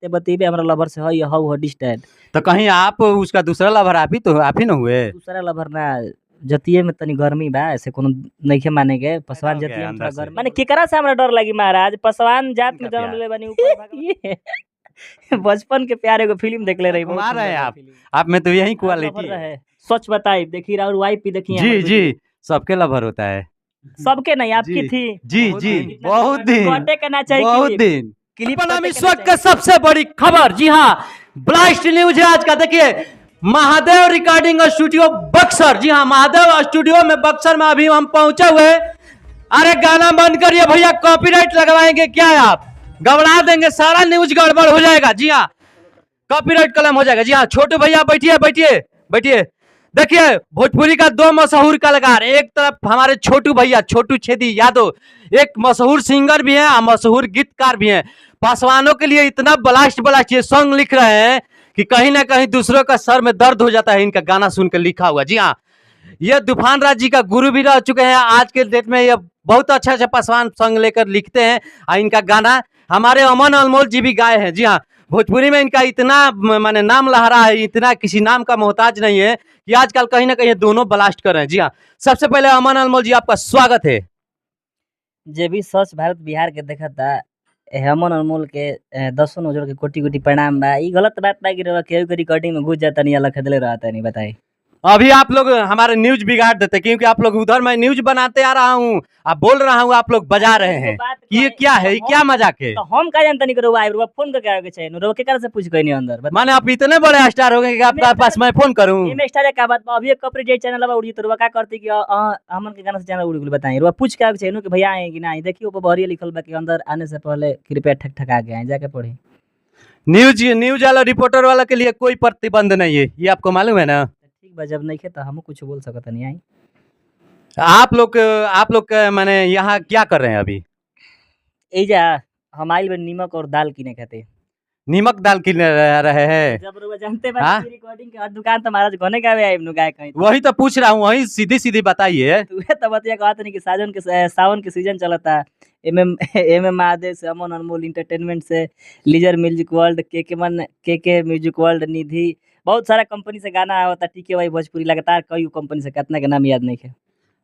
ते बतेबे हमरा लवर से हई हाउ हडी स्टैंड तो कहीं आप उसका दूसरा लवर आप ही न हुए? दूसरा लवर ना जतिये में तनी गर्मी बा ऐसे कोनो नइखे माने के पसवान हो गया जतिये में अंदर थोड़ा से। गर्मी माने केकरा से हमरा डर लगी महाराज पसवान जात में किनका जन्म प्यार? ले बनी ऊपर भगवान बचपन के प्यार एगो फिल्म देखले रही बहुत कुमार सुंदर है बा आप फिल्म। आप में तो यही आप क्वालिटी लवर है। रहे सच बताई देखी और वाइफ भी देखी जी हमर जी वीडियो। सबके लवर होता है। सबके नहीं आपकी जी थी जी जी बहुत दिन कटे के ना चाहिए बहुत क्लिप। दिन क्लिप अपन हम कटे इस के ना वक्त का चाहिए। सबसे बड़ी खबर जी हाँ ब्लास्ट न्यूज है आज का। देखिए महादेव रिकॉर्डिंग स्टूडियो बक्सर, जी हाँ महादेव स्टूडियो में बक्सर में अभी हम पहुंचे हुए। अरे गाना बंद करिए भैया, कॉपीराइट लगवाएंगे क्या है आप? गड़बड़ा देंगे, सारा न्यूज गड़बड़ हो जाएगा। जी हाँ कॉपीराइट कलम हो जाएगा। जी हाँ छोटू भैया बैठिए बैठिए बैठिए। देखिए भोजपुरी का दो मशहूर कलाकार, एक तरफ हमारे छोटू भैया छोटू छेदी यादव, एक मशहूर सिंगर भी हैं और मशहूर गीतकार भी हैं। पासवानों के लिए इतना ब्लास्ट ये सॉन्ग लिख रहे हैं कि कहीं ना कहीं दूसरों का सर में दर्द हो जाता है इनका गाना सुनकर लिखा हुआ। जी हाँ ये तूफान राज जी का गुरु भी रह चुके हैं। आज के डेट में ये बहुत अच्छा अच्छा पासवान सॉन्ग लेकर लिखते हैं और इनका गाना हमारे अमन अनमोल जी भी गाए हैं। जी हाँ भोजपुरी में इनका इतना माने नाम लहरा है, इतना किसी नाम का मोहताज नहीं है कि आजकल कहीं ना कहीं दोनों ब्लास्ट कर रहे हैं। जी हाँ सबसे पहले अमन अनमोल जी आपका स्वागत है। जे भी स्वच्छ भारत बिहार के देखा था हेमन अनमोल के दसों नजर के कोटि कोटि प्रणाम बा। ई गलत बात बा कि रउआ केहू के रिकॉर्डिंग में घुस जाता नहीं अलग खदले रहता नहीं बताई। अभी आप लोग हमारे न्यूज बिगाड़ देते क्योंकि आप लोग उधर मैं न्यूज बनाते आ रहा हूँ, आप बोल रहा हूँ, आप लोग बजा रहे हैं। ये क्या है, ये क्या मजाक है? तो हम का जानता नहीं कि रउआ रउआ फोन करके आवे के चाहिए रउआ के से पूछ गई नहीं अंदर बता। माने आप इतने बड़े स्टार हो गए कि आपके पास मैं फोन करूँ? ये में स्टार का बात बा अभी एक कॉपीराइट चैनल बा उड़ी तो रउआ का करती कि हमन के गाना से चैनल उड़ी बताई रउआ पूछ के आवे के चाहिए कि भैया आए कि नहीं। देखिए ऊपर बहरिया लिखल बा कि अंदर आने से पहले कृपया ठक ठक आ गए जाके पढ़ी। न्यूज वाला रिपोर्टर वाला के लिए कोई प्रतिबंध नहीं है, ये आपको मालूम है ना? ठीक बा जब नहीं खे तो हम कुछ बोल सकत नहीं आई। आप लोग माने यहाँ क्या कर रहे हैं अभी? एजा हम आइल बा नीमक और दाल किने खाते। नीमक दाल किन रहे हैं? जब रउआ जानते बा हाँ? रिकॉर्डिंग के हर दुकान तो महाराज गने गावे आइब नु गाय कहीं। वही तो पूछ रहा हूँ, वही सीधी सीधी बताइए। तुहे तो बतिया कहत नहीं कि सावन के सीजन चलता। एमे एमे महादेव से अमन अनमोल एंटरटेनमेंट से लीजर म्यूजिक वर्ल्ड के म्यूजिक वर्ल्ड निधि बहुत सारा कंपनी से गाना आवता। टीके भाई भोजपुरी लगातार कई कंपनी से कितना के नाम याद नहीं है।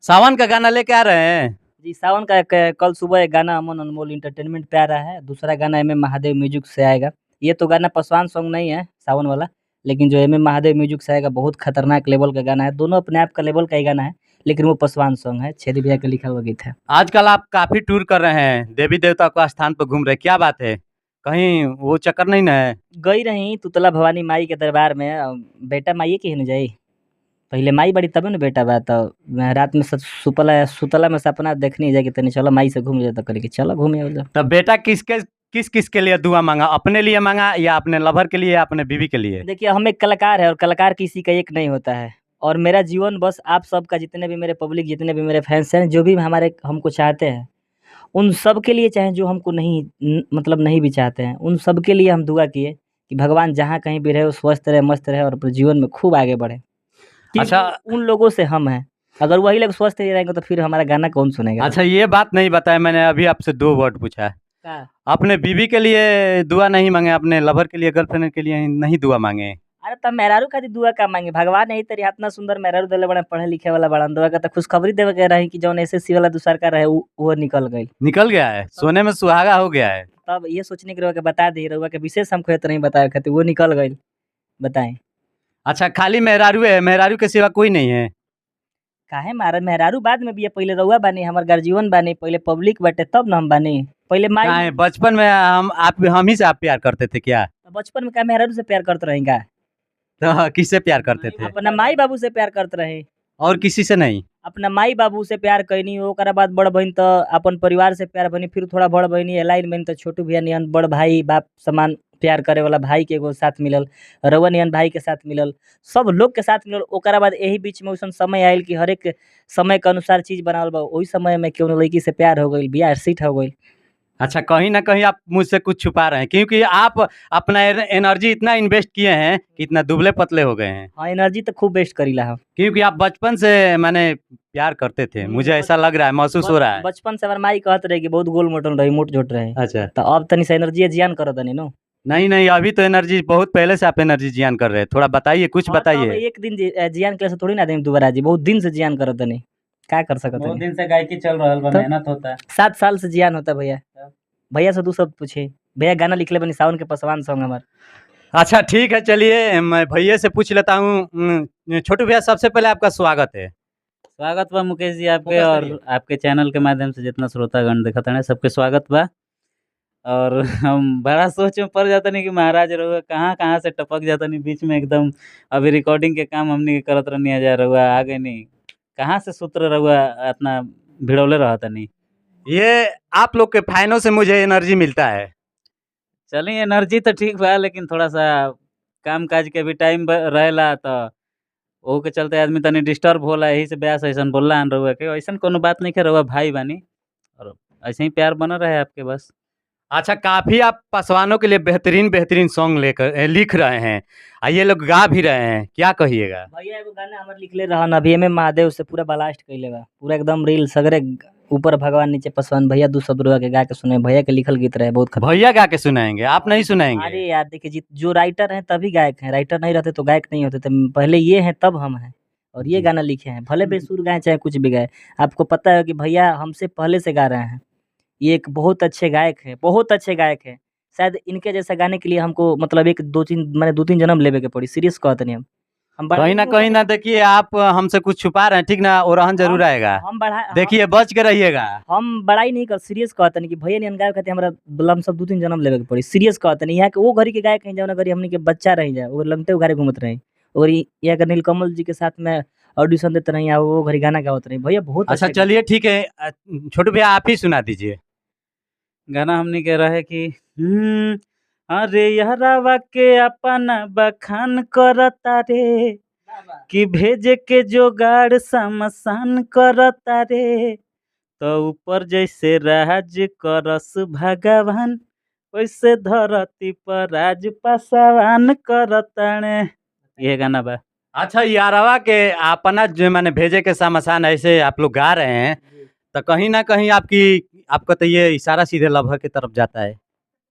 सावन का गाना लेके आ रहे हैं? जी सावन का कल सुबह एक गाना अमन अनमोल एंटरटेनमेंट पे आ रहा है, दूसरा गाना एम महादेव म्यूजिक से आएगा। ये तो गाना पसवान सॉन्ग नहीं है सावन वाला, लेकिन जो एम महादेव म्यूजिक से आएगा बहुत खतरनाक लेवल का गाना है। दोनों अपने आप का लेवल का ही गाना है लेकिन वो पसवान सॉन्ग है, छेदी भैया का लिखा हुआ गीत है। आजकल आप काफी टूर कर रहे हैं, देवी देवता को स्थान पर घूम रहे हैं, क्या बात है? कहीं वो चक्कर नहीं ना है? गई रही तुतला भवानी माई के दरबार में बेटा माई के न जाई पहले माई बड़ी तबे न बेटा बा। तो रात में सुतला में सपना देखनी जाए कि तनी चलो माई से घूम जाता करी कि चलो घूमे। तो बेटा किस के लिए दुआ मांगा? अपने लिए मांगा या अपने लवर के लिए या अपने बीवी के लिए? देखिए हम एक कलाकार है और कलाकार किसी का एक नहीं होता है। और मेरा जीवन बस आप सबका जितने भी मेरे पब्लिक जितने भी मेरे फैंस हैं जो भी हमारे हमको चाहते हैं उन सब के लिए, चाहे जो हमको नहीं मतलब नहीं भी चाहते हैं, उन सब के लिए हम दुआ किए कि भगवान जहाँ कहीं भी रहे वो स्वस्थ रहे मस्त रहे और अपने जीवन में खूब आगे बढ़े। अच्छा उन लोगों से हम हैं, अगर वही लोग स्वस्थ नहीं रहेंगे तो फिर हमारा गाना कौन सुनेगा? अच्छा ये बात नहीं बताया, मैंने अभी आपसे 2 वर्ड पूछा है। अपने बीवी के लिए दुआ नहीं मांगे, अपने लवर के लिए गर्लफ्रेंड के लिए नहीं दुआ मांगे? अरे तब मेहरारू खातिर दुआ का मांगे? भगवान यही तरी इतना सुंदर मेहरारू देले बड़ा पढ़े लिखे वाला बड़ा दुआ का तो खुशखबरी देवे के रही कि जौन एसएससी वाला दूसर का रहे वो निकल गया है, सोने में सुहागा हो गया है। तब ये सोचने के रहुआ के बता दी रहुआ के विशेष हमको ये तो नहीं बताया खातिर वो निकल गई। बताएं। अच्छा खाली मेहरारू है, मेहरारू के सिवा कोई नहीं है? काहे मारा मेहरारू बाद में भी है, पहले रहुआ बानी हमार गार्जियन बानी, पहले पब्लिक बाटे तब ना हम बानी। पहले माई बचपन में हम ही से आप प्यार करते थे क्या? बचपन में क्या मेहरारू से प्यार करते रहेंगे? तो किससे प्यार करते थे? अपना माई बाबू से प्यार करते रहे और किसी से नहीं? अपना माई बाबू से प्यार कैनी, ओकरा बाद बड़ बहन तो अपन परिवार से प्यार बनी, फिर थोड़ा बड़ बहनी लाइन बनी तो छोटू भैया नियन बड़ भाई बाप समान प्यार करे वाला भाई के एगो साथ मिलल, रउआ नियन भाई के साथ मिलल, सब लोग के साथ मिलल। ओकरा बाद यही बीच में वैसन समय आयल कि हर एक समय के अनुसार चीज बनावल बा, वही समय में क्यों लड़की से प्यार हो गई, बियाह सीट हो गई। अच्छा कहीं ना कहीं आप मुझसे कुछ छुपा रहे हैं क्योंकि आप अपना एनर्जी इतना इन्वेस्ट किए हैं कि इतना दुबले पतले हो गए हैं। हाँ एनर्जी तो खूब वेस्ट करीला हम, क्योंकि आप बचपन से मैंने प्यार करते थे, मुझे ऐसा लग रहा है, महसूस हो रहा है। बचपन से हमार माई कहत रहे कि बहुत गोल मोटल रही मोट झोट रहे। अच्छा तो अब तनी से एनर्जी जियान करत तनी नो। नहीं नहीं, अभी तो एनर्जी बहुत पहले से आप एनर्जी जियान कर रहे हैं, थोड़ा बताइए, कुछ हाँ, तो अब बताइए। एक दिन जियान के से थोड़ी ना दें दोबारा जी, बहुत दिन से जियान करत नहीं, क्या कर सकत बहुत नहीं। दिन से गायकी चल रहल बा, तब मेहनत होता है। 7 साल से जियान होता भैया। भैया से दूसरा पूछे, भैया गाना लिखले बनी सावन के पसवान सॉन्ग हमार। अच्छा ठीक है, चलिए मैं भैया से पूछ लेता हूँ। छोटू भैया, सबसे पहले आपका स्वागत है। स्वागत बा मुकेश जी आपके, फोकस और करिए। आपके चैनल के माध्यम से जितना श्रोतागण देखत हन सबके स्वागत बा। और हम बड़ा सोच में पड़ जाता नहीं कि महाराज रहुआ कहाँ से टपक जाता नहीं बीच में एकदम। अभी रिकॉर्डिंग के काम हमनी के करत रहनी जा, रहुआ आ गए नहीं, कहाँ से सूत्र रहुआ इतना भिड़ौले रहता नहीं। ये आप लोग के फैनों से मुझे एनर्जी मिलता है। चलिए एनर्जी तो ठीक बा, लेकिन थोड़ा सा काम काज के भी टाइम रहेला, तो ओहू के चलते आदमी तनी डिस्टर्ब होला, यही से ब्यास ऐसन बोलला हन रहुआ के। ऐसन कोनो बात नहीं है, रहुआ भाई बानी और ऐसे ही प्यार बना रहे आपके बस। अच्छा, काफी आप पासवानों के लिए बेहतरीन बेहतरीन सॉन्ग लिख रहे हैं, ये लोग गा भी रहे हैं, क्या कहिएगा? भैया एगो गाना हमार लिखले रहन अभी में महादेव से पूरा ब्लास्ट कइले बा, पूरा एकदम रील सगरे ऊपर भगवान नीचे पसवान। भैया दू शब्द रुआ के गा के सुने, भैया के लिखल गीत रहे बहुत खतरनाक। भैया गा के सुनाएंगे, आप नहीं सुनाएंगे? अरे यार देखिए जी, जो राइटर हैं तभी गायक हैं, राइटर नहीं रहते तो गायक नहीं होते, तो पहले ये हैं तब हम हैं, और ये जी। गाना लिखे हैं, भले बेसुर गाएं चाहे कुछ भी गाए। आपको पता है कि भैया हमसे पहले से गा रहे हैं, ये एक बहुत अच्छे गायक हैं, बहुत अच्छे गायक हैं। शायद इनके जैसा गाने के लिए हमको मतलब एक दो तीन मैंने 2-3 जन्म लेवे के पड़ी, सीरियस कहते नहीं हम कहीं ना देखिए, आप हमसे कुछ छुपा रहे हैं, ठीक ना? और जरूर आएगा, हम बढ़ा देखिए बच के रहिएगा। हम बड़ाई नहीं कर, सीरियस कहते नहीं कि भैया नहीं गायक कहते हमरा लम सब 2-3 जन्म लेवे के पड़ी, सीरियस कहते नहीं। यहाँ के वो घड़ी के गायक कहीं जाओ ना, घड़ी हमने के बच्चा रह जाए वो लंगटे उघारे घूमत रहे, और यहाँ के नीलकमल जी के साथ में ऑडिशन देते रही, वो घड़ी गाना गावत रही। भैया बहुत अच्छा अच्छे चलिए ठीक है, छोटू भैया आप ही सुना दीजिए। गाना हमनी के रहे कि अरे यारावा के अपना बखान करता रे, कि भेजे के जोगाड़ समसान करता रे, तो ऊपर जैसे राज करस भगवान, वैसे धरती पर राज पासवान करताने। ये गाना बा। अच्छा, यारवा के अपना जो मैंने भेजे के सामसान ऐसे आप लोग गा रहे हैं, तो कहीं ना कहीं आपका तो ये इशारा सीधे लभर की तरफ जाता है।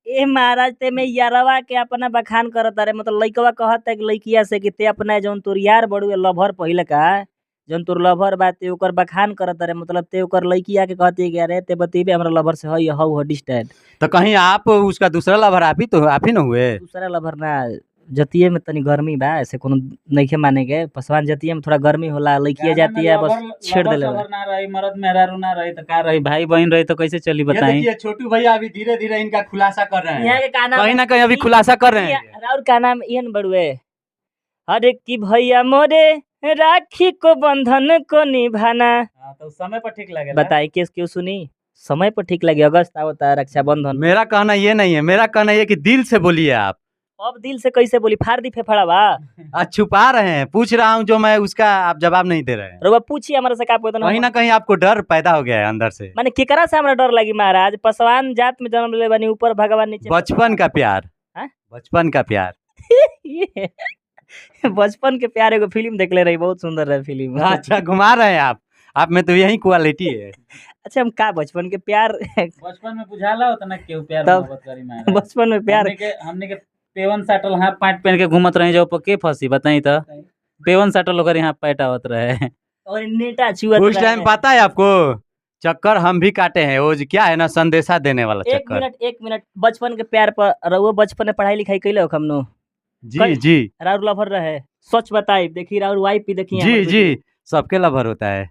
ए महाराज ते में यारवा के अपना बखान करता रे, मतलब लइकवा कहता है कि लइकिया से कि ते अपना जौन तोर यार बड़ुए लभर पहिले का, जौन तोर लभर बा ते ओकर बखान करता रे, मतलब ते ओकर लइकिया के कहती है कि अरे ते बतीबे हमरा लभर से हई हौ डिस्टेंट। तो कहीं आप उसका दूसरा लभर आप ही ना हुए? दूसरा लभर ना, जतिये में तनी गर्मी बा, ऐसे कोनो नइखे माने के, पसवान जतिये में थोड़ा गर्मी होला, लइकिया जाती है बस छेड़ देले बा। ना रही, मर्द मेहरारू ना रही तो का रही, भाई बहन रही तो कैसे चली ये बताई। देखिए, छोटू भैया अभी धीरे धीरे इनका खुलासा कर रहे यहाँ हैं, के का नाम कहीं ना कहीं अभी खुलासा कर रहे हैं। और का नाम इहन बड़ुए, अरे कि भैया मोरे राखी को बंधन को निभाना। हाँ, तो समय पर ठीक लगे। बताई केस क्यों सुनी, समय पर ठीक लगे, अगस्त आवता है, रक्षाबंधन। मेरा कहना ये नहीं है, मेरा कहना ये कि दिल से बोलिए आप। अब दिल से कैसे बोली, फाड़ दी फेफड़ा बा। आज छुपा रहे हैं, पूछ रहा हूँ जो मैं, उसका आप जवाब नहीं दे रहे हैं। रउआ पूछिए हमरा से का पूछता कहीं ना कहीं आपको डर पैदा हो गया है अंदर से। माने केकरा से हमरा डर लगी महाराज, पसवान जात में जन्म ले बनी, ऊपर भगवान नीचे बचपन का प्यार, हाँ? बचपन का प्यार। ये बचपन के प्यार एगो फिल्म देखले रही, बहुत सुंदर रहे फिल्म। अच्छा, घुमा रहे हैं आप में तो यही क्वालिटी है। अच्छा हम का बचपन के प्यार बचपन में बुझाला होता ना क्यों प्यार तब मोहब्बत करी महाराज। बचपन में प्यार हमने के पेवन साटल हाफ पैंट पहन के घूमत रहे, जो पर के फंसी बताई तो पेवन साटल ओकर यहाँ पैंट आवत रहे। और नेटा छुआ उस टाइम पता है आपको, चक्कर हम भी काटे हैं, वो क्या है ना, संदेशा देने वाला चक्कर। एक मिनट, बचपन के प्यार पर रउआ बचपन में पढ़ाई लिखाई कैले हो हमनो? जी जी राउर लभर रहे, सच बताई, देखी राउर वाइफ भी देखी जी जी, सबके लभर होता है।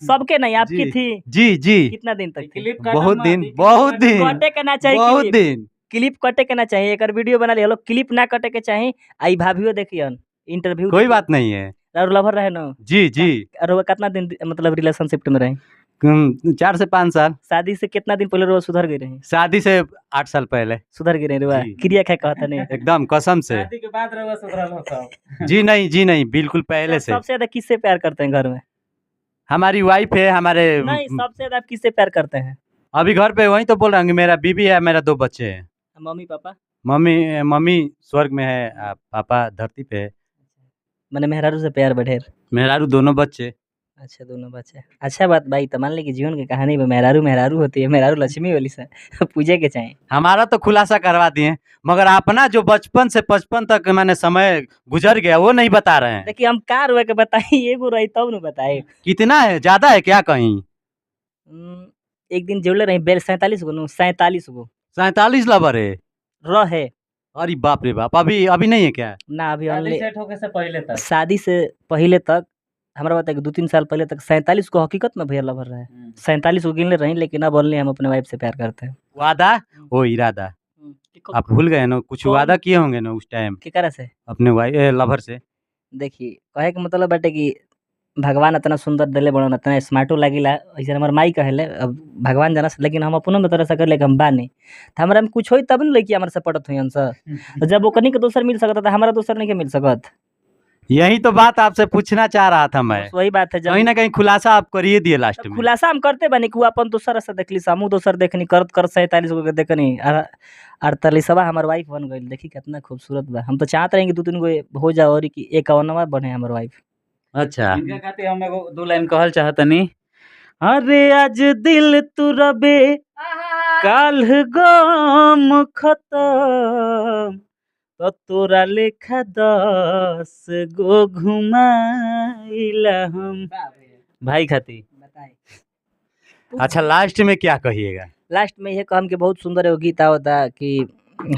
सबके नहीं, आपकी जी, थी? जी जी, कितना दिन तक थी? क्लिप बहुत दिन, बहुत दिन, कटे के ना चाहिए, बहुत दिन। क्लिप कटे के ना चाहिए, एक वीडियो बना लिया, क्लिप ना कटे के चाहिए। आई भाभियो देखियन इंटरव्यू, कोई बात नहीं है। राउर लभर रहे ना? जी जी, और कितना दिन मतलब रिलेशनशिप में रहे? 4 से 5 साल। शादी से कितना दिन पहले रोज सुधर गई रही? शादी से 8 साल पहले सुधर गई रही रुआ? जी। क्रिया क्या कहता नहीं? एकदम कसम से। शादी के बाद रहुआ सुधरल होता। जी नहीं, बिल्कुल पहले से। सबसे ज्यादा किससे प्यार करते हैं घर में? हमारी वाइफ है, हमारे नहीं, सबसे ज्यादा आप किससे प्यार करते हैं? अभी घर पे वही तो बोल रहा हूँ कि मेरा बीबी है, मेरा 2 बच्चे हैं। Mummy papa? मम्मी स्वर्ग में है, पापा धरती पे है। मैंने मेहरारू से प्यार बढ़ेर। मेहरारू दोनों बच्चे। अच्छा दोनों बच्चे, अच्छा बात भाई। तो मान ली कि जीवन की कहानी में मेहरारू मेहरारू होती है, मेहरारू लक्ष्मी वाली से पूजे के चाहे। हमारा तो खुलासा करवा दिए, मगर अपना जो बचपन से 55 तक मैंने समय गुजर गया वो नहीं बता रहे हैं। देखिए हम कार हुए के बताई, एगो रही तब न बताए। कितना है, ज्यादा है क्या कहीं? एक दिन जोड़ले रही बेल 47 गो नु 47 गो 47 लवर है? रहे। अरे बाप रे बाप, अभी अभी नहीं है क्या? ना अभी शादी हमने सेट होके से पहले तक। शादी से पहले तक, हमरा बताए 2-3 साल पहले तक 47 को हकीकत में भैया लवर रहे। 47 को गिनले रही, लेकिन अब बोलने हम अपने वाइफ से प्यार करते हैं। वादा ओ इरादा, आप भूल गए ना? कुछ कौन? वादा किए होंगे ना उस टाइम केकरा से? अपने वाइफ लवर से? देखिए कहे के मतलब बाटे कि भगवान इतना सुंदर दिले बड़न, इतना स्मार्टो लागिला, ऐसे हमार माई कहेले। अब भगवान जाना से, लेकिन हम अपनों में तरह से कर ले हम बानी। तो हमरा में कुछ होई तब न लड़की हमारे से पटत हुई अंसा। जब ओकनी के दोसर मिल सकता था, हमारा दोसर नहीं के मिल सकत। यही तो बात आपसे पूछना चाह रहा था मैं। बस वही बात है। कहीं जब ना कहीं खुलासा आप करिए दिए लास्ट तब में। खुलासा हम करते बानी कि उ अपन दोसर से देखली, हमहू दोसर देखनी, करत कर 47 गो के देखनी, 48वां हमार वाइफ बन गइल। देखी कितना खूबसूरत बा। हम तो चाहत रही कि 2-3 गो हो जाओ और कि 51वां बने हमर वाइफ। अच्छा, इनका खातिर हम एगो 2 लाइन कहल चाहतनी। अरे आज दिल तुरबे काल गम खत्म, तो तोरा लेखा 10 गो घुमाइला हम। भाई खातिर। बताए अच्छा लास्ट में क्या कहिएगा? लास्ट में ये कहम कि बहुत सुंदर एगो गीत आवता कि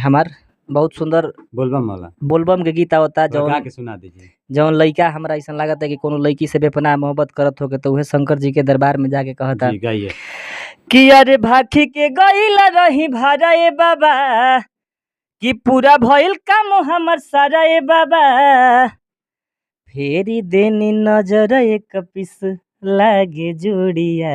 हमार बहुत सुंदर बोलबम वाला बोलबम के गीत आवता। गा जौन के सुना दीजिए। जौन लइका हमरा ऐसा लागत है कि कोनो लड़की से बेपनाह मोहब्बत करत होके, तो उहे शंकर जी के दरबार में जाके कहता जी गाइए। कि अरे भाखी के गईला रही भारा ए बाबा, कि पूरा भइल काम हमर सारा ए बाबा, फेरी देनी नजर एक पिस लागे जोड़िया।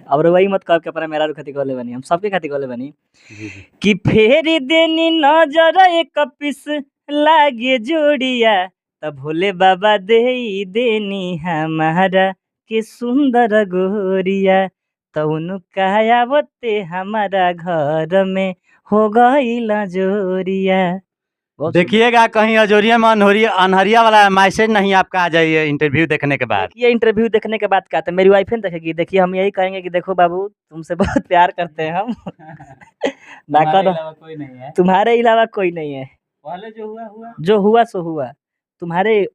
और वही मत कह के अपना मेरा खातिर कहले बनी, हम सबके खातिर कहले बनी जी जी। कि फेरी देनी नजर एक पिस लागे जोड़िया, तब भोले बाबा दे देनी हमारा के सुंदर गोरिया, तो उनका आवते हमारा घर में हो गईला जोरिया। बहुत सुंदर। देखिएगा कहीं अजोरिया में अनहरिया वाला मैसेज नहीं आपका आ जाइए इंटरव्यू देखने के बाद। ये इंटरव्यू देखने के बाद क्या था, मेरी वाइफ देखेगी। देखिए हम यही कहेंगे कि देखो बाबू तुमसे बहुत प्यार करते हैं हम। ना हमारे करो, अलावा कोई नहीं है। तुम्हारे अलावा कोई नहीं है। पहले जो हुआ हुआ। जो हुआ सो हुआ। तुम्हारे